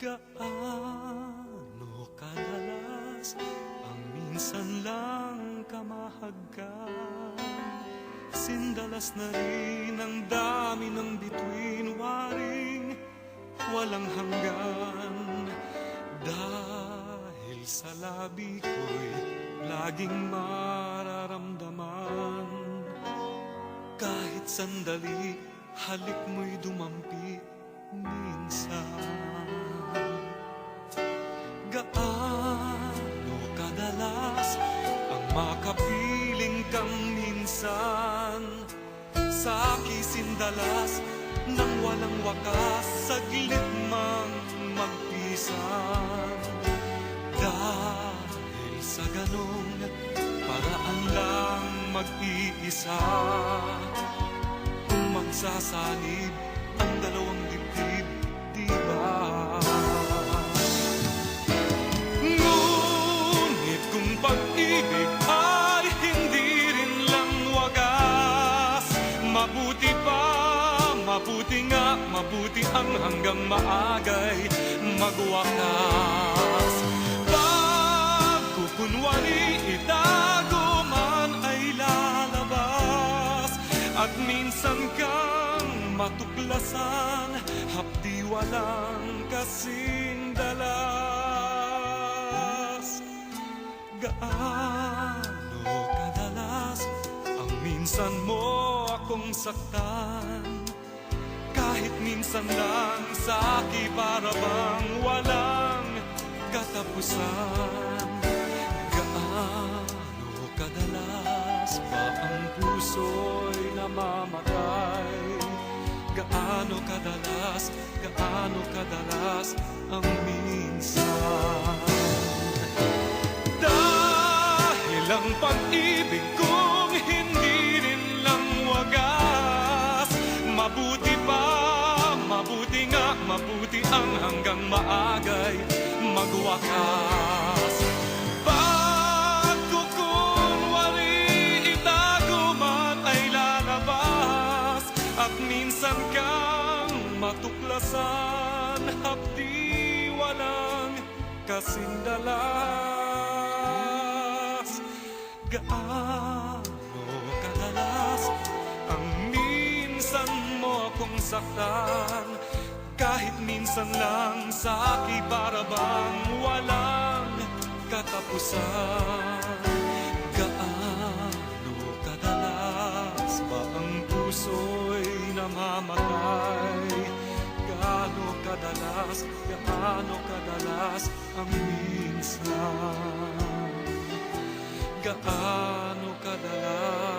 Gaano kadalas ang minsan lang kamahagkan? Sindalas na rin ang dami ng bituin, waring walang hanggan. Dahil sa labi ko'y laging mararamdaman. Kahit sandali, halik mo'y dumampi minsan. Gaano kadalas ang makapiling kang minsan? Sa kisindalas nang walang wakas, saglit mang magpisan. Dahil sa ganong paraan lang mag-iisa, kung magsasanib ang dalawang dibdib, di ba? Ngunit kung pag-ibig ay hindi rin lang wagas, mabuti nga, mabuti ang hanggang maagay magwakas. Pagkukunwari itago man ay lalabas, at minsan kang matuklasan, hapdi walang kasing dalas. Gaano kadalas ang minsan mo akong saktan? Kahit minsan lang sa akin para bang walang katapusan. Gaano kadalas ba ang puso'y namamatay? Gaano kadalas ang minsan? Dahil ang pag-ibig kong hindi rin lang wagas, mabuti nga, mabuti ang hanggang maagay magwakas. Pagkukunwari itago man ay lalabas, at minsan kang matuklasan, hapdi walang kasing dalas. Gaano kadalas ang minsan mo akong saktan? Kahit minsan lang sa akin para bang walang katapusan. Gaano kadalas ba ang puso'y namamatay? Gaano kadalas ang minsan? Gaano kadalas